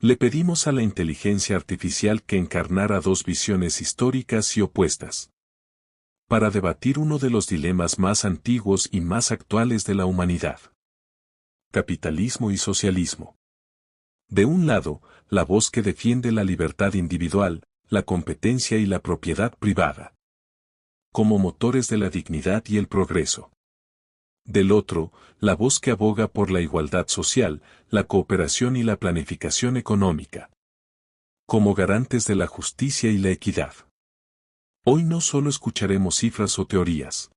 Le pedimos a la inteligencia artificial que encarnara dos visiones históricas y opuestas, para debatir uno de los dilemas más antiguos y más actuales de la humanidad: capitalismo y socialismo. De un lado, la voz que defiende la libertad individual, la competencia y la propiedad privada, como motores de la dignidad y el progreso. Del otro, la voz que aboga por la igualdad social, la cooperación y la planificación económica, como garantes de la justicia y la equidad. Hoy no solo escucharemos cifras o teorías.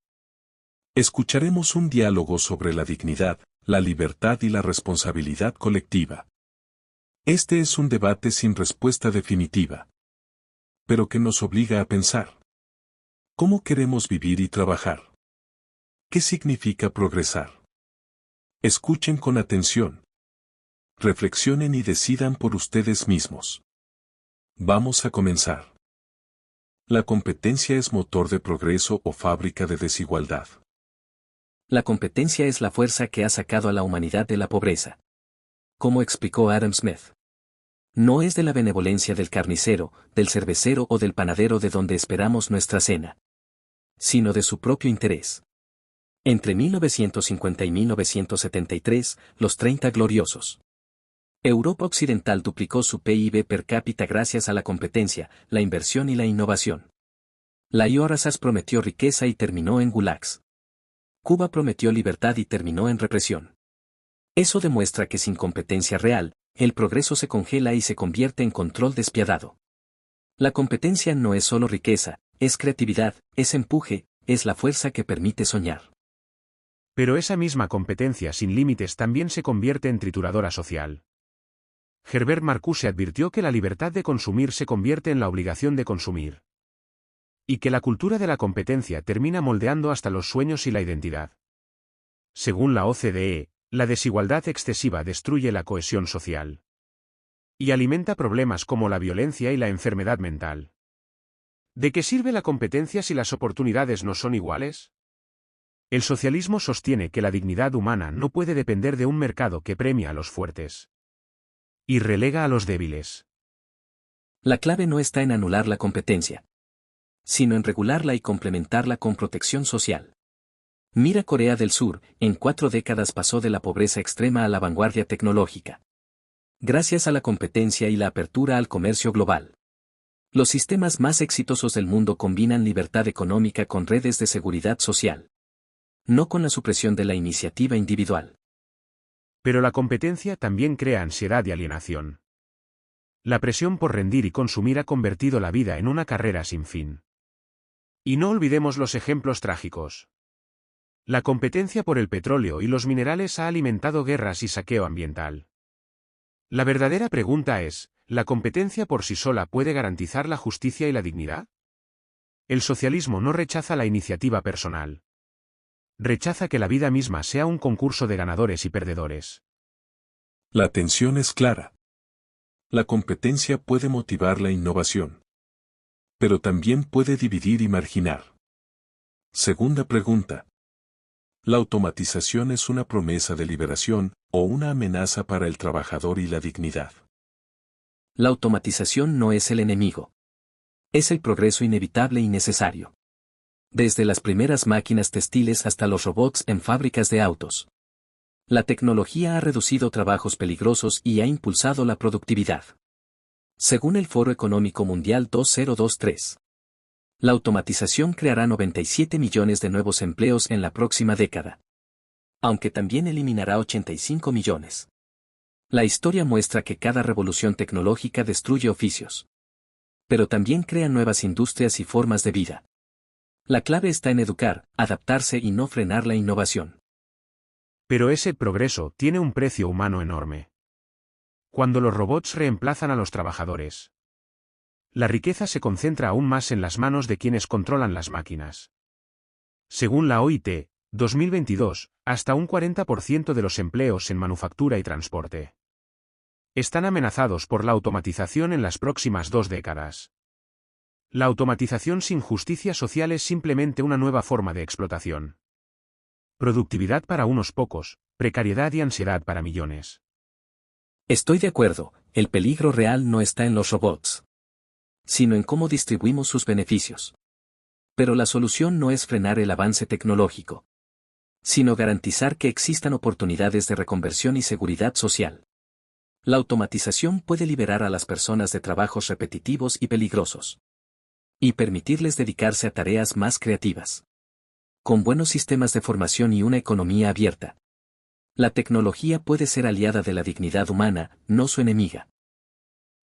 Escucharemos un diálogo sobre la dignidad, la libertad y la responsabilidad colectiva. Este es un debate sin respuesta definitiva, pero que nos obliga a pensar. ¿Cómo queremos vivir y trabajar? ¿Qué significa progresar? Escuchen con atención. Reflexionen y decidan por ustedes mismos. Vamos a comenzar. ¿La competencia es motor de progreso o fábrica de desigualdad? La competencia es la fuerza que ha sacado a la humanidad de la pobreza. Como explicó Adam Smith. No es de la benevolencia del carnicero, del cervecero o del panadero de donde esperamos nuestra cena, sino de su propio interés. Entre 1950 y 1973, los 30 gloriosos. Europa Occidental duplicó su PIB per cápita gracias a la competencia, la inversión y la innovación. La URSS prometió riqueza y terminó en gulags. Cuba prometió libertad y terminó en represión. Eso demuestra que sin competencia real, el progreso se congela y se convierte en control despiadado. La competencia no es solo riqueza, es creatividad, es empuje, es la fuerza que permite soñar. Pero esa misma competencia sin límites también se convierte en trituradora social. Herbert Marcuse advirtió que la libertad de consumir se convierte en la obligación de consumir. Y que la cultura de la competencia termina moldeando hasta los sueños y la identidad. Según la OCDE, la desigualdad excesiva destruye la cohesión social. Y alimenta problemas como la violencia y la enfermedad mental. ¿De qué sirve la competencia si las oportunidades no son iguales? El socialismo sostiene que la dignidad humana no puede depender de un mercado que premia a los fuertes y relega a los débiles. La clave no está en anular la competencia, sino en regularla y complementarla con protección social. Mira Corea del Sur, en 4 décadas pasó de la pobreza extrema a la vanguardia tecnológica. Gracias a la competencia y la apertura al comercio global. Los sistemas más exitosos del mundo combinan libertad económica con redes de seguridad social, no con la supresión de la iniciativa individual. Pero la competencia también crea ansiedad y alienación. La presión por rendir y consumir ha convertido la vida en una carrera sin fin. Y no olvidemos los ejemplos trágicos. La competencia por el petróleo y los minerales ha alimentado guerras y saqueo ambiental. La verdadera pregunta es, ¿la competencia por sí sola puede garantizar la justicia y la dignidad? El socialismo no rechaza la iniciativa personal. Rechaza que la vida misma sea un concurso de ganadores y perdedores. La tensión es clara. La competencia puede motivar la innovación, pero también puede dividir y marginar. Segunda pregunta. ¿La automatización es una promesa de liberación o una amenaza para el trabajador y la dignidad? La automatización no es el enemigo. Es el progreso inevitable y necesario. Desde las primeras máquinas textiles hasta los robots en fábricas de autos. La tecnología ha reducido trabajos peligrosos y ha impulsado la productividad. Según el Foro Económico Mundial 2023, la automatización creará 97 millones de nuevos empleos en la próxima década. Aunque también eliminará 85 millones. La historia muestra que cada revolución tecnológica destruye oficios. Pero también crea nuevas industrias y formas de vida. La clave está en educar, adaptarse y no frenar la innovación. Pero ese progreso tiene un precio humano enorme. Cuando los robots reemplazan a los trabajadores, la riqueza se concentra aún más en las manos de quienes controlan las máquinas. Según la OIT, 2022, hasta un 40% de los empleos en manufactura y transporte están amenazados por la automatización en las próximas 2 décadas. La automatización sin justicia social es simplemente una nueva forma de explotación. Productividad para unos pocos, precariedad y ansiedad para millones. Estoy de acuerdo, el peligro real no está en los robots, sino en cómo distribuimos sus beneficios. Pero la solución no es frenar el avance tecnológico, sino garantizar que existan oportunidades de reconversión y seguridad social. La automatización puede liberar a las personas de trabajos repetitivos y peligrosos, y permitirles dedicarse a tareas más creativas. Con buenos sistemas de formación y una economía abierta, la tecnología puede ser aliada de la dignidad humana, no su enemiga.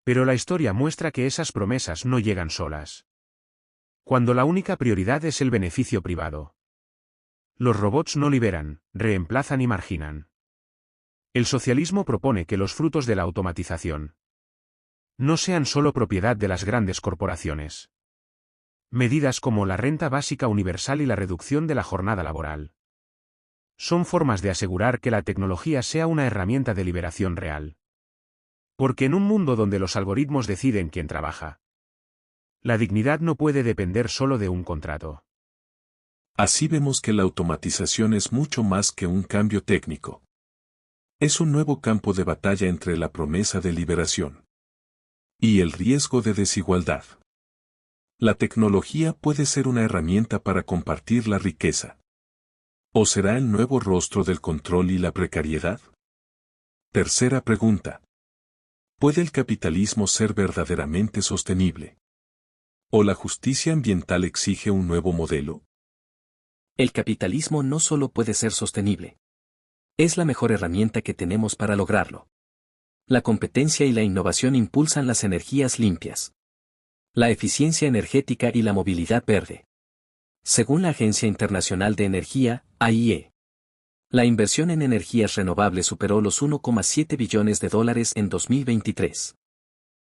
Pero la historia muestra que esas promesas no llegan solas. Cuando la única prioridad es el beneficio privado. Los robots no liberan, reemplazan y marginan. El socialismo propone que los frutos de la automatización no sean solo propiedad de las grandes corporaciones. Medidas como la renta básica universal y la reducción de la jornada laboral son formas de asegurar que la tecnología sea una herramienta de liberación real. Porque en un mundo donde los algoritmos deciden quién trabaja, la dignidad no puede depender solo de un contrato. Así vemos que la automatización es mucho más que un cambio técnico. Es un nuevo campo de batalla entre la promesa de liberación y el riesgo de desigualdad. La tecnología puede ser una herramienta para compartir la riqueza. ¿O será el nuevo rostro del control y la precariedad? Tercera pregunta. ¿Puede el capitalismo ser verdaderamente sostenible? ¿O la justicia ambiental exige un nuevo modelo? El capitalismo no solo puede ser sostenible. Es la mejor herramienta que tenemos para lograrlo. La competencia y la innovación impulsan las energías limpias, la eficiencia energética y la movilidad verde. Según la Agencia Internacional de Energía, AIE, la inversión en energías renovables superó los $1,7 billones en 2023.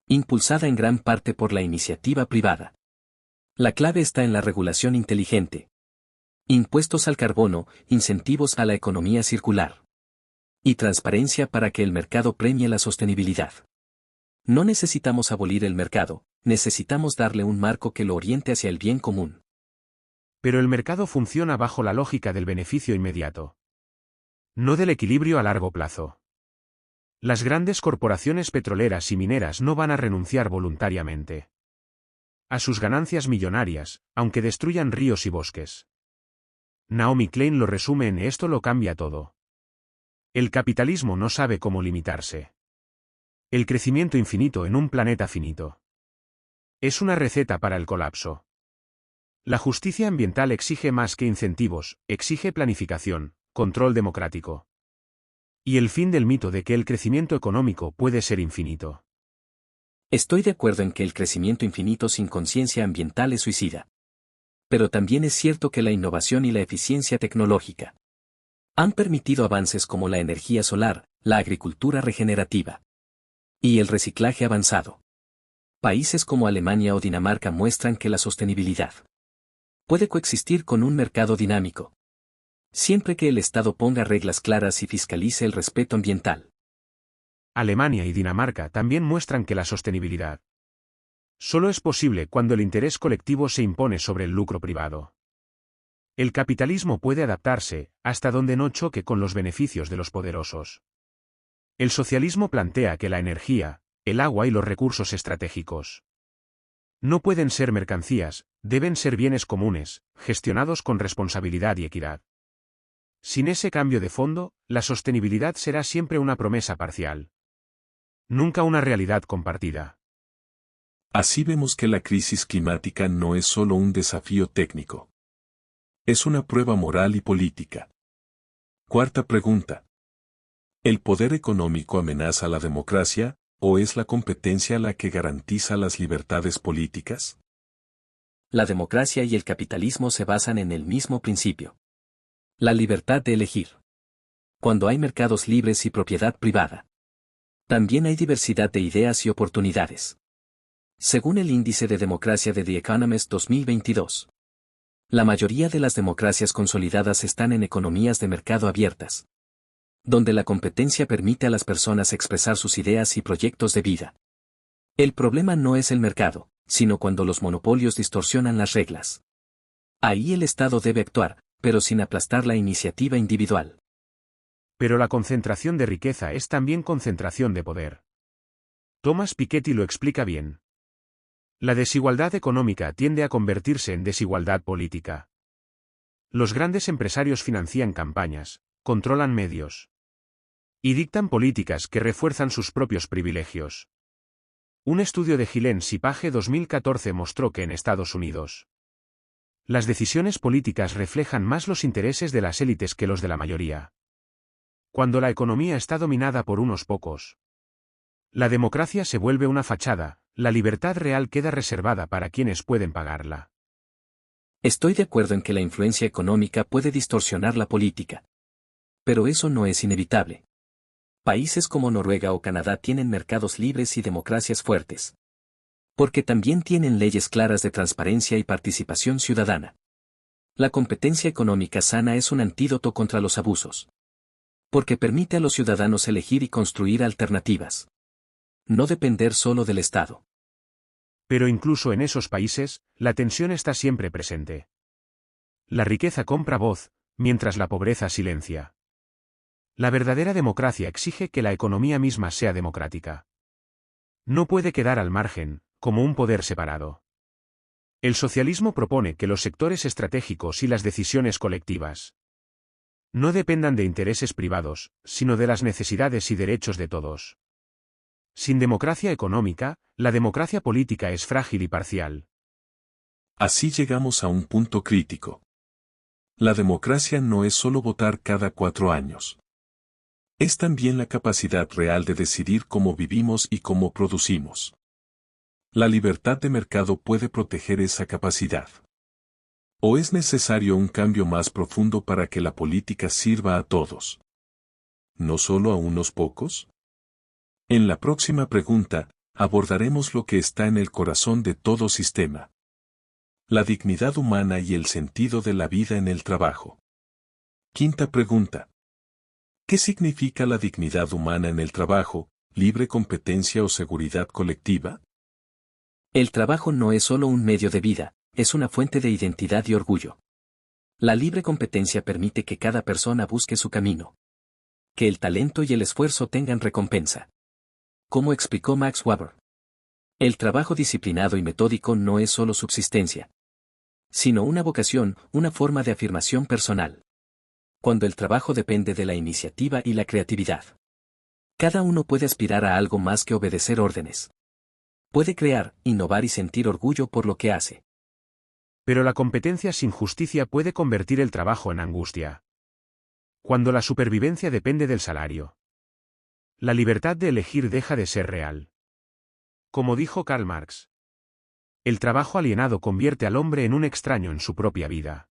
Impulsada en gran parte por la iniciativa privada. La clave está en la regulación inteligente. Impuestos al carbono, incentivos a la economía circular. Y transparencia para que el mercado premie la sostenibilidad. No necesitamos abolir el mercado, necesitamos darle un marco que lo oriente hacia el bien común. Pero el mercado funciona bajo la lógica del beneficio inmediato, no del equilibrio a largo plazo. Las grandes corporaciones petroleras y mineras no van a renunciar voluntariamente a sus ganancias millonarias, aunque destruyan ríos y bosques. Naomi Klein lo resume en esto lo cambia todo. El capitalismo no sabe cómo limitarse. El crecimiento infinito en un planeta finito es una receta para el colapso. La justicia ambiental exige más que incentivos, exige planificación, control democrático. Y el fin del mito de que el crecimiento económico puede ser infinito. Estoy de acuerdo en que el crecimiento infinito sin conciencia ambiental es suicida. Pero también es cierto que la innovación y la eficiencia tecnológica han permitido avances como la energía solar, la agricultura regenerativa y el reciclaje avanzado. Países como Alemania o Dinamarca muestran que la sostenibilidad puede coexistir con un mercado dinámico, siempre que el Estado ponga reglas claras y fiscalice el respeto ambiental. Alemania y Dinamarca también muestran que la sostenibilidad solo es posible cuando el interés colectivo se impone sobre el lucro privado. El capitalismo puede adaptarse, hasta donde no choque con los beneficios de los poderosos. El socialismo plantea que la energía, el agua y los recursos estratégicos no pueden ser mercancías, deben ser bienes comunes, gestionados con responsabilidad y equidad. Sin ese cambio de fondo, la sostenibilidad será siempre una promesa parcial. Nunca una realidad compartida. Así vemos que la crisis climática no es solo un desafío técnico. Es una prueba moral y política. Cuarta pregunta. ¿El poder económico amenaza la democracia, o es la competencia la que garantiza las libertades políticas? La democracia y el capitalismo se basan en el mismo principio. La libertad de elegir. Cuando hay mercados libres y propiedad privada, también hay diversidad de ideas y oportunidades. Según el índice de democracia de The Economist 2022, la mayoría de las democracias consolidadas están en economías de mercado abiertas, donde la competencia permite a las personas expresar sus ideas y proyectos de vida. El problema no es el mercado, sino cuando los monopolios distorsionan las reglas. Ahí el Estado debe actuar, pero sin aplastar la iniciativa individual. Pero la concentración de riqueza es también concentración de poder. Thomas Piketty lo explica bien. La desigualdad económica tiende a convertirse en desigualdad política. Los grandes empresarios financian campañas, controlan medios y dictan políticas que refuerzan sus propios privilegios. Un estudio de Gilens y Page 2014 mostró que en Estados Unidos, las decisiones políticas reflejan más los intereses de las élites que los de la mayoría. Cuando la economía está dominada por unos pocos, la democracia se vuelve una fachada, la libertad real queda reservada para quienes pueden pagarla. Estoy de acuerdo en que la influencia económica puede distorsionar la política. Pero eso no es inevitable. Países como Noruega o Canadá tienen mercados libres y democracias fuertes. Porque también tienen leyes claras de transparencia y participación ciudadana. La competencia económica sana es un antídoto contra los abusos. Porque permite a los ciudadanos elegir y construir alternativas. No depender solo del Estado. Pero incluso en esos países, la tensión está siempre presente. La riqueza compra voz, mientras la pobreza silencia. La verdadera democracia exige que la economía misma sea democrática. No puede quedar al margen, como un poder separado. El socialismo propone que los sectores estratégicos y las decisiones colectivas no dependan de intereses privados, sino de las necesidades y derechos de todos. Sin democracia económica, la democracia política es frágil y parcial. Así llegamos a un punto crítico. La democracia no es solo votar cada 4 años. Es también la capacidad real de decidir cómo vivimos y cómo producimos. La libertad de mercado puede proteger esa capacidad. ¿O es necesario un cambio más profundo para que la política sirva a todos? ¿No solo a unos pocos? En la próxima pregunta, abordaremos lo que está en el corazón de todo sistema. La dignidad humana y el sentido de la vida en el trabajo. Quinta pregunta. ¿Qué significa la dignidad humana en el trabajo, libre competencia o seguridad colectiva? El trabajo no es solo un medio de vida, es una fuente de identidad y orgullo. La libre competencia permite que cada persona busque su camino. Que el talento y el esfuerzo tengan recompensa. Como explicó Max Weber. El trabajo disciplinado y metódico no es solo subsistencia, sino una vocación, una forma de afirmación personal. Cuando el trabajo depende de la iniciativa y la creatividad. Cada uno puede aspirar a algo más que obedecer órdenes. Puede crear, innovar y sentir orgullo por lo que hace. Pero la competencia sin justicia puede convertir el trabajo en angustia. Cuando la supervivencia depende del salario, la libertad de elegir deja de ser real. Como dijo Karl Marx, el trabajo alienado convierte al hombre en un extraño en su propia vida.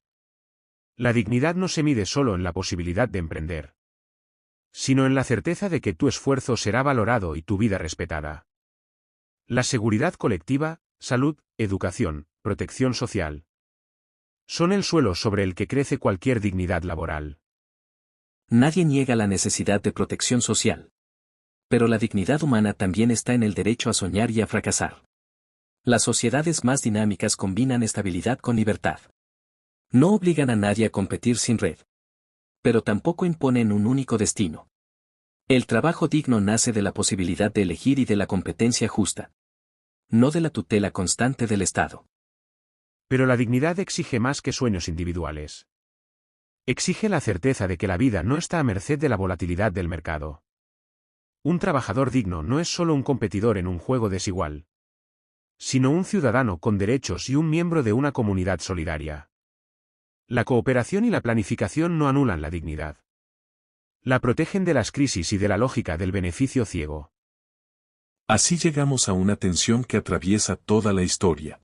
La dignidad no se mide solo en la posibilidad de emprender, sino en la certeza de que tu esfuerzo será valorado y tu vida respetada. La seguridad colectiva, salud, educación, protección social, son el suelo sobre el que crece cualquier dignidad laboral. Nadie niega la necesidad de protección social. Pero la dignidad humana también está en el derecho a soñar y a fracasar. Las sociedades más dinámicas combinan estabilidad con libertad. No obligan a nadie a competir sin red. Pero tampoco imponen un único destino. El trabajo digno nace de la posibilidad de elegir y de la competencia justa. No de la tutela constante del Estado. Pero la dignidad exige más que sueños individuales. Exige la certeza de que la vida no está a merced de la volatilidad del mercado. Un trabajador digno no es solo un competidor en un juego desigual, sino un ciudadano con derechos y un miembro de una comunidad solidaria. La cooperación y la planificación no anulan la dignidad. La protegen de las crisis y de la lógica del beneficio ciego. Así llegamos a una tensión que atraviesa toda la historia.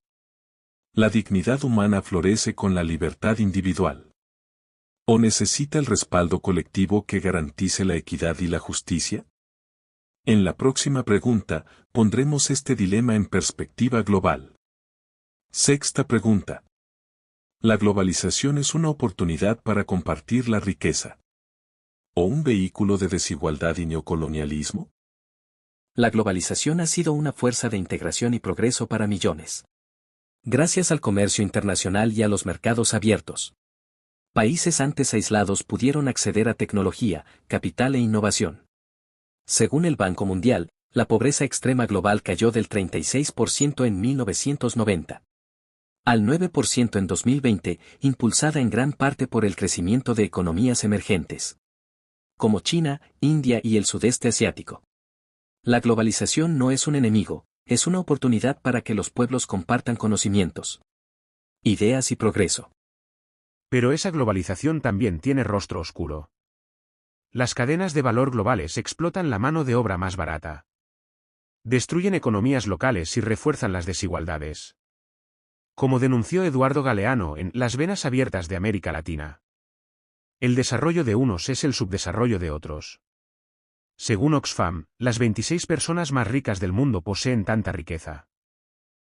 ¿La dignidad humana florece con la libertad individual? ¿O necesita el respaldo colectivo que garantice la equidad y la justicia? En la próxima pregunta, pondremos este dilema en perspectiva global. Sexta pregunta. ¿La globalización es una oportunidad para compartir la riqueza? ¿O un vehículo de desigualdad y neocolonialismo? La globalización ha sido una fuerza de integración y progreso para millones. Gracias al comercio internacional y a los mercados abiertos. Países antes aislados pudieron acceder a tecnología, capital e innovación. Según el Banco Mundial, la pobreza extrema global cayó del 36% en 1990 al 9% en 2020, impulsada en gran parte por el crecimiento de economías emergentes, como China, India y el sudeste asiático. La globalización no es un enemigo, es una oportunidad para que los pueblos compartan conocimientos, ideas y progreso. Pero esa globalización también tiene rostro oscuro. Las cadenas de valor globales explotan la mano de obra más barata. Destruyen economías locales y refuerzan las desigualdades. Como denunció Eduardo Galeano en Las venas abiertas de América Latina. El desarrollo de unos es el subdesarrollo de otros. Según Oxfam, las 26 personas más ricas del mundo poseen tanta riqueza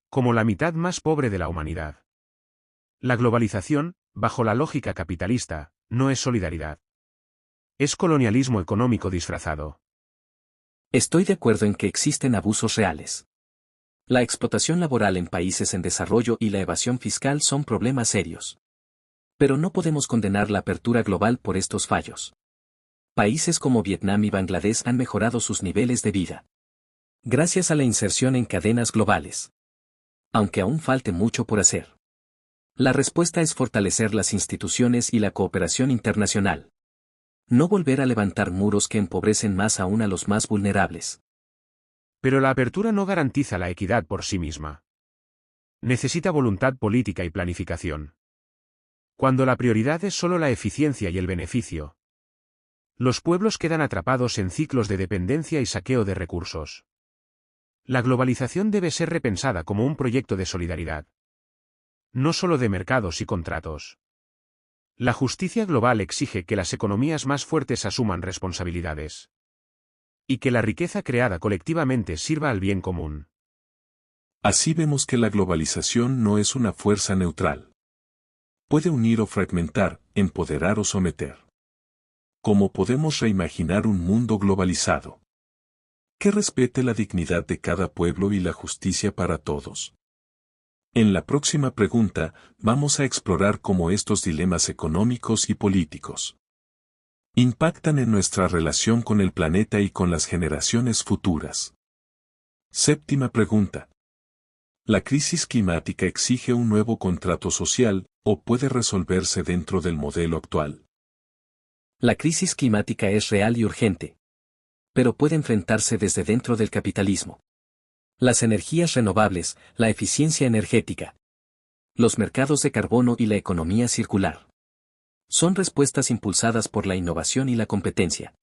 como la mitad más pobre de la humanidad. La globalización, bajo la lógica capitalista, no es solidaridad. Es colonialismo económico disfrazado. Estoy de acuerdo en que existen abusos reales. La explotación laboral en países en desarrollo y la evasión fiscal son problemas serios. Pero no podemos condenar la apertura global por estos fallos. Países como Vietnam y Bangladesh han mejorado sus niveles de vida gracias a la inserción en cadenas globales. Aunque aún falte mucho por hacer. La respuesta es fortalecer las instituciones y la cooperación internacional. No volver a levantar muros que empobrecen más aún a los más vulnerables. Pero la apertura no garantiza la equidad por sí misma. Necesita voluntad política y planificación. Cuando la prioridad es solo la eficiencia y el beneficio, los pueblos quedan atrapados en ciclos de dependencia y saqueo de recursos. La globalización debe ser repensada como un proyecto de solidaridad. No solo de mercados y contratos. La justicia global exige que las economías más fuertes asuman responsabilidades. Y que la riqueza creada colectivamente sirva al bien común. Así vemos que la globalización no es una fuerza neutral. Puede unir o fragmentar, empoderar o someter. ¿Cómo podemos reimaginar un mundo globalizado que respete la dignidad de cada pueblo y la justicia para todos? En la próxima pregunta, vamos a explorar cómo estos dilemas económicos y políticos impactan en nuestra relación con el planeta y con las generaciones futuras. Séptima pregunta. ¿La crisis climática exige un nuevo contrato social, o puede resolverse dentro del modelo actual? La crisis climática es real y urgente. Pero puede enfrentarse desde dentro del capitalismo. Las energías renovables, la eficiencia energética, los mercados de carbono y la economía circular. Son respuestas impulsadas por la innovación y la competencia.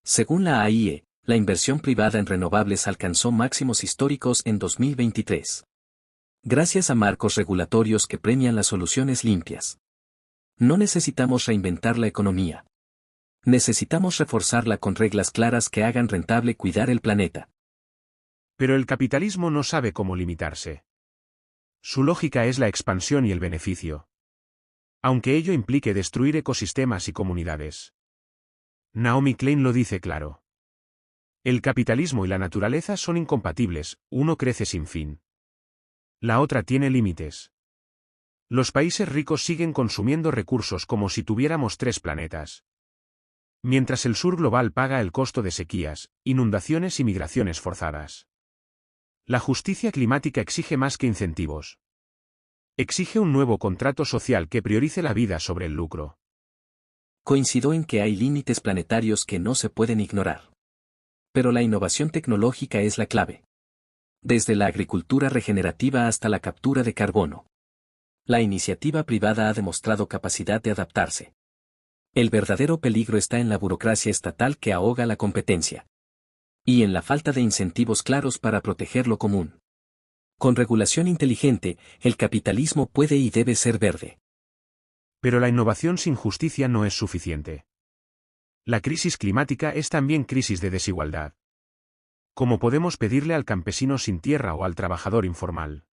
Según la AIE, la inversión privada en renovables alcanzó máximos históricos en 2023. Gracias a marcos regulatorios que premian las soluciones limpias. No necesitamos reinventar la economía. Necesitamos reforzarla con reglas claras que hagan rentable cuidar el planeta. Pero el capitalismo no sabe cómo limitarse. Su lógica es la expansión y el beneficio. Aunque ello implique destruir ecosistemas y comunidades. Naomi Klein lo dice claro. El capitalismo y la naturaleza son incompatibles, uno crece sin fin. La otra tiene límites. Los países ricos siguen consumiendo recursos como si tuviéramos 3 planetas. Mientras el sur global paga el costo de sequías, inundaciones y migraciones forzadas. La justicia climática exige más que incentivos. Exige un nuevo contrato social que priorice la vida sobre el lucro. Coincido en que hay límites planetarios que no se pueden ignorar. Pero la innovación tecnológica es la clave. Desde la agricultura regenerativa hasta la captura de carbono. La iniciativa privada ha demostrado capacidad de adaptarse. El verdadero peligro está en la burocracia estatal que ahoga la competencia. Y en la falta de incentivos claros para proteger lo común. Con regulación inteligente, el capitalismo puede y debe ser verde. Pero la innovación sin justicia no es suficiente. La crisis climática es también crisis de desigualdad. ¿Cómo podemos pedirle al campesino sin tierra o al trabajador informal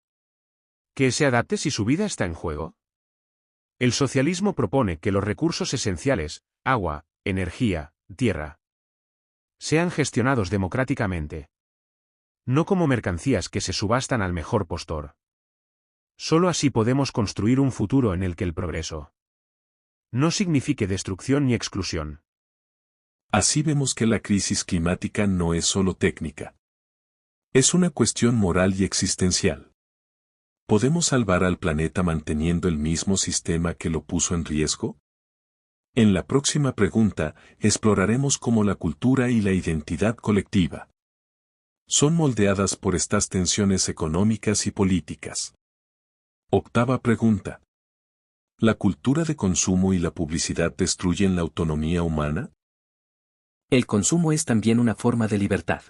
que se adapte si su vida está en juego? El socialismo propone que los recursos esenciales, agua, energía, tierra, sean gestionados democráticamente. No como mercancías que se subastan al mejor postor. Solo así podemos construir un futuro en el que el progreso no signifique destrucción ni exclusión. Así vemos que la crisis climática no es solo técnica. Es una cuestión moral y existencial. ¿Podemos salvar al planeta manteniendo el mismo sistema que lo puso en riesgo? En la próxima pregunta, exploraremos cómo la cultura y la identidad colectiva son moldeadas por estas tensiones económicas y políticas. Octava pregunta. ¿La cultura de consumo y la publicidad destruyen la autonomía humana? El consumo es también una forma de libertad.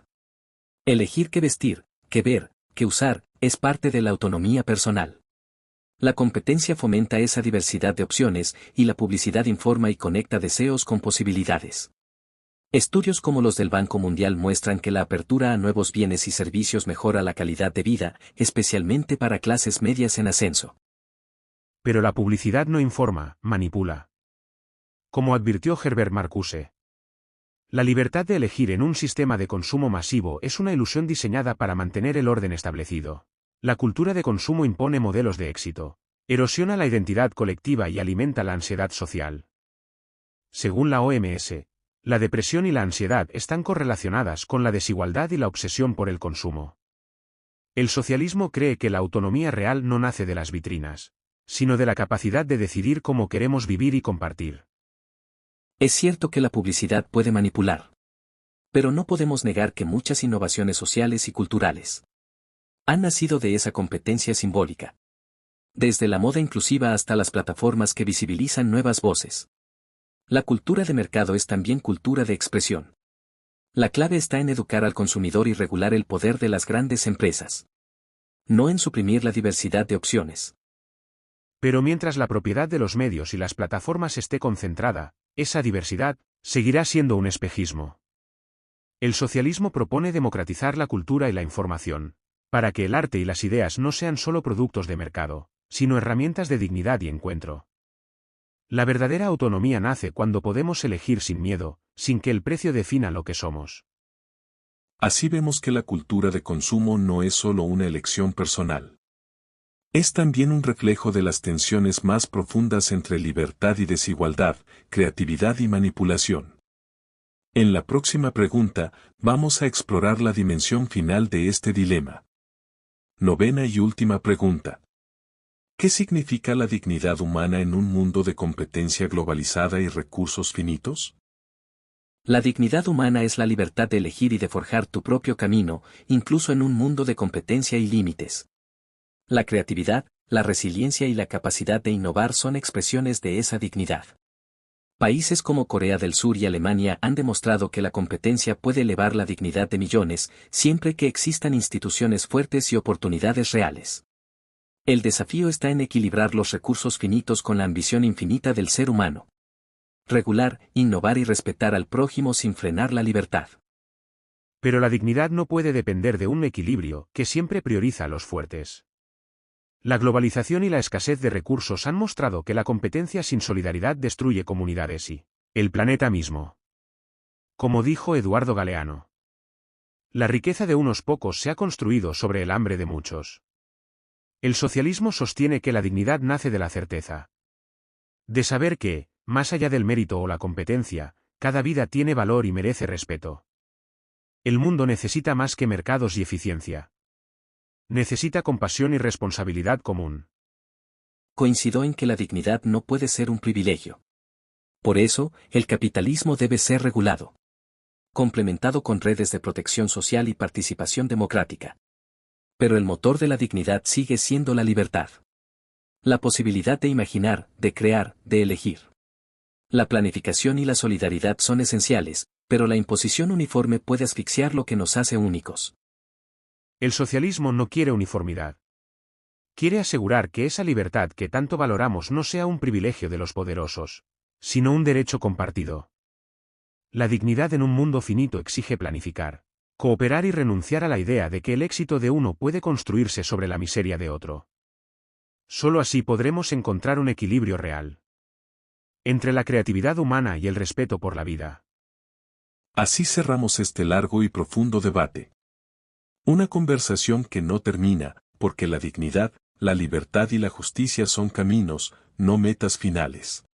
Elegir qué vestir, qué ver, qué usar, es parte de la autonomía personal. La competencia fomenta esa diversidad de opciones y la publicidad informa y conecta deseos con posibilidades. Estudios como los del Banco Mundial muestran que la apertura a nuevos bienes y servicios mejora la calidad de vida, especialmente para clases medias en ascenso. Pero la publicidad no informa, manipula. Como advirtió Herbert Marcuse, la libertad de elegir en un sistema de consumo masivo es una ilusión diseñada para mantener el orden establecido. La cultura de consumo impone modelos de éxito, erosiona la identidad colectiva y alimenta la ansiedad social. Según la OMS, la depresión y la ansiedad están correlacionadas con la desigualdad y la obsesión por el consumo. El socialismo cree que la autonomía real no nace de las vitrinas, sino de la capacidad de decidir cómo queremos vivir y compartir. Es cierto que la publicidad puede manipular. Pero no podemos negar que muchas innovaciones sociales y culturales han nacido de esa competencia simbólica. Desde la moda inclusiva hasta las plataformas que visibilizan nuevas voces. La cultura de mercado es también cultura de expresión. La clave está en educar al consumidor y regular el poder de las grandes empresas. No en suprimir la diversidad de opciones. Pero mientras la propiedad de los medios y las plataformas esté concentrada, esa diversidad seguirá siendo un espejismo. El socialismo propone democratizar la cultura y la información, para que el arte y las ideas no sean solo productos de mercado, sino herramientas de dignidad y encuentro. La verdadera autonomía nace cuando podemos elegir sin miedo, sin que el precio defina lo que somos. Así vemos que la cultura de consumo no es solo una elección personal. Es también un reflejo de las tensiones más profundas entre libertad y desigualdad, creatividad y manipulación. En la próxima pregunta, vamos a explorar la dimensión final de este dilema. Novena y última pregunta. ¿Qué significa la dignidad humana en un mundo de competencia globalizada y recursos finitos? La dignidad humana es la libertad de elegir y de forjar tu propio camino, incluso en un mundo de competencia y límites. La creatividad, la resiliencia y la capacidad de innovar son expresiones de esa dignidad. Países como Corea del Sur y Alemania han demostrado que la competencia puede elevar la dignidad de millones, siempre que existan instituciones fuertes y oportunidades reales. El desafío está en equilibrar los recursos finitos con la ambición infinita del ser humano. Regular, innovar y respetar al prójimo sin frenar la libertad. Pero la dignidad no puede depender de un equilibrio que siempre prioriza a los fuertes. La globalización y la escasez de recursos han mostrado que la competencia sin solidaridad destruye comunidades y el planeta mismo. Como dijo Eduardo Galeano, la riqueza de unos pocos se ha construido sobre el hambre de muchos. El socialismo sostiene que la dignidad nace de la certeza de saber que, más allá del mérito o la competencia, cada vida tiene valor y merece respeto. El mundo necesita más que mercados y eficiencia. Necesita compasión y responsabilidad común. Coincido en que la dignidad no puede ser un privilegio. Por eso, el capitalismo debe ser regulado. Complementado con redes de protección social y participación democrática. Pero el motor de la dignidad sigue siendo la libertad. La posibilidad de imaginar, de crear, de elegir. La planificación y la solidaridad son esenciales, pero la imposición uniforme puede asfixiar lo que nos hace únicos. El socialismo no quiere uniformidad. Quiere asegurar que esa libertad que tanto valoramos no sea un privilegio de los poderosos, sino un derecho compartido. La dignidad en un mundo finito exige planificar, cooperar y renunciar a la idea de que el éxito de uno puede construirse sobre la miseria de otro. Solo así podremos encontrar un equilibrio real entre la creatividad humana y el respeto por la vida. Así cerramos este largo y profundo debate. Una conversación que no termina, porque la dignidad, la libertad y la justicia son caminos, no metas finales.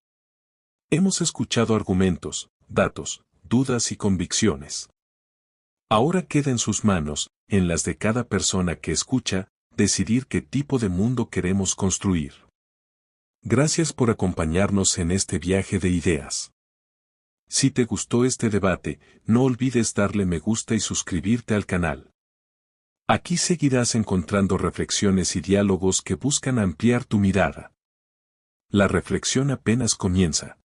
Hemos escuchado argumentos, datos, dudas y convicciones. Ahora queda en sus manos, en las de cada persona que escucha, decidir qué tipo de mundo queremos construir. Gracias por acompañarnos en este viaje de ideas. Si te gustó este debate, no olvides darle me gusta y suscribirte al canal. Aquí seguirás encontrando reflexiones y diálogos que buscan ampliar tu mirada. La reflexión apenas comienza.